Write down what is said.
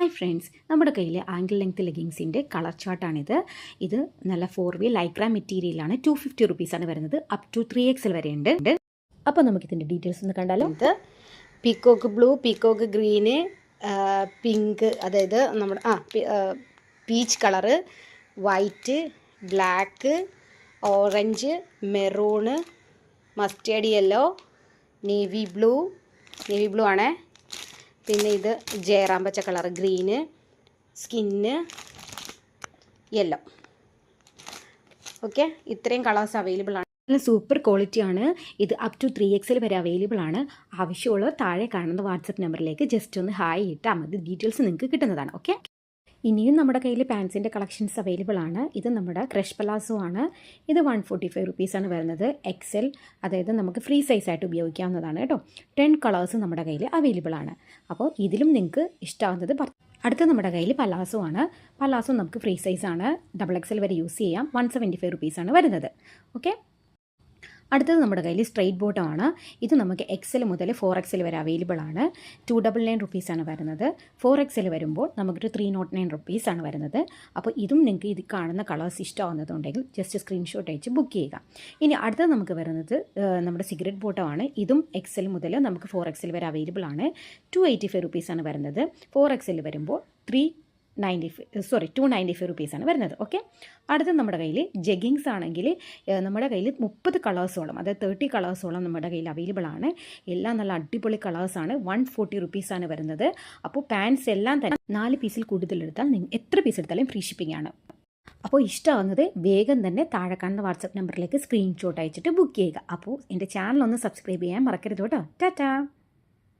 Hi friends, നമ്മുടെ കയ്യിൽ angle length ലെഗിങ്സിൻ്റെ colour ചാർട്ടാണിത്. ഇത് നല്ല 4 വേ ലൈക്ര മെറ്റീരിയലാണ്. 250 റുപ്പീസാണ് വരുന്നത്. അപ് ടു 3XL വരെ ഉണ്ട്. അപ്പോൾ നമുക്കിതിൻ്റെ ഡീറ്റെയിൽസ് ഒന്ന് കണ്ടാലോ. ഇത് peacock blue, peacock green, pink, അതായത് നമ്മുടെ peach colour, white, black, orange, maroon, mustard yellow, navy blue ആണേ. പിന്നെ ഇത് ജയറാം പച്ച colour, green, skin, yellow. Okay, ഇത്രയും കളേഴ്സ് അവൈലബിൾ ആണ്. നല്ല സൂപ്പർ ക്വാളിറ്റിയാണ്. ഇത് അപ് ടു 3XL വരെ അവൈലബിൾ ആണ്. ആവശ്യമുള്ള താഴെ കാണുന്ന വാട്സപ്പ് നമ്പറിലേക്ക് ജസ്റ്റ് ഒന്ന് ഹായ് ഇട്ടാൽ മതി. ഡീറ്റെയിൽസ് നിങ്ങൾക്ക് കിട്ടുന്നതാണ്. ഓക്കെ, ഇനിയും നമ്മുടെ കയ്യിൽ പാൻസിൻ്റെ കളക്ഷൻസ് അവൈലബിൾ ആണ്. ഇത് നമ്മുടെ ക്രഷ് പലാസോ ആണ്. ഇത് 145 റുപ്പീസാണ് വരുന്നത്. XL, അതായത് നമുക്ക് ഫ്രീ സൈസായിട്ട് ഉപയോഗിക്കാവുന്നതാണ് കേട്ടോ. 10 കളേഴ്സ് നമ്മുടെ കയ്യിൽ അവൈലബിൾ ആണ്. അപ്പോൾ ഇതിലും നിങ്ങൾക്ക് ഇഷ്ടമാവുന്നത് അടുത്ത നമ്മുടെ കയ്യിൽ പലാസോ ആണ്. പലാസോ നമുക്ക് ഫ്രീ സൈസാണ്. XXL വരെ യൂസ് ചെയ്യാം. 175 റുപ്പീസാണ് വരുന്നത്. ഓക്കെ, അടുത്തത് നമ്മുടെ കയ്യിൽ സ്ട്രെയിറ്റ് ബോട്ടമാണ്. ഇത് നമുക്ക് XL മുതൽ 4XL വരെ അവൈലബിൾ ആണ്. 299 റുപ്പീസാണ് വരുന്നത്. 4XL വരുമ്പോൾ നമുക്കൊരു 309 റുപ്പീസാണ് വരുന്നത്. അപ്പോൾ ഇതും നിങ്ങൾക്ക് ഇത് കാണുന്ന കളേഴ്സ് ഇഷ്ടമാവുന്നതുണ്ടെങ്കിൽ ജസ്റ്റ് സ്ക്രീൻഷോട്ട് അയച്ച് ബുക്ക് ചെയ്യുക. ഇനി അടുത്തത് നമുക്ക് വരുന്നത് നമ്മുടെ സിഗരറ്റ് ബോട്ടമാണ്. ഇതും XL മുതൽ നമുക്ക് 4XL വരെ അവൈലബിൾ ആണ്. 285 റുപ്പീസാണ് വരുന്നത്. 4XL വരുമ്പോൾ 295 റുപ്പീസാണ് വരുന്നത്. ഓക്കെ, അടുത്ത നമ്മുടെ കയ്യിൽ ജെഗിങ്സ് ആണെങ്കിൽ നമ്മുടെ കയ്യിൽ 30 കളേഴ്സോളം, അതായത് 30 കളേഴ്സോളം നമ്മുടെ കയ്യിൽ അവൈലബിൾ ആണ്. എല്ലാം നല്ല അടിപൊളി കളേഴ്സാണ്. 140 റുപ്പീസാണ് വരുന്നത്. അപ്പോൾ പാൻസ് എല്ലാം തന്നെ 4 പീസിൽ കൂടുതലെടുത്താൽ എത്ര പീസ് എടുത്താലും ഫ്രീ ഷിപ്പിംഗ് ആണ്. അപ്പോൾ ഇഷ്ടമാവുന്നത് വേഗം തന്നെ താഴെ കാണുന്ന വാട്സപ്പ് നമ്പറിലേക്ക് സ്ക്രീൻഷോട്ട് അയച്ചിട്ട് ബുക്ക് ചെയ്യുക. അപ്പോൾ എൻ്റെ ചാനൽ ഒന്ന് സബ്സ്ക്രൈബ് ചെയ്യാൻ മറക്കരുത് കേട്ടോ. ടാറ്റാ.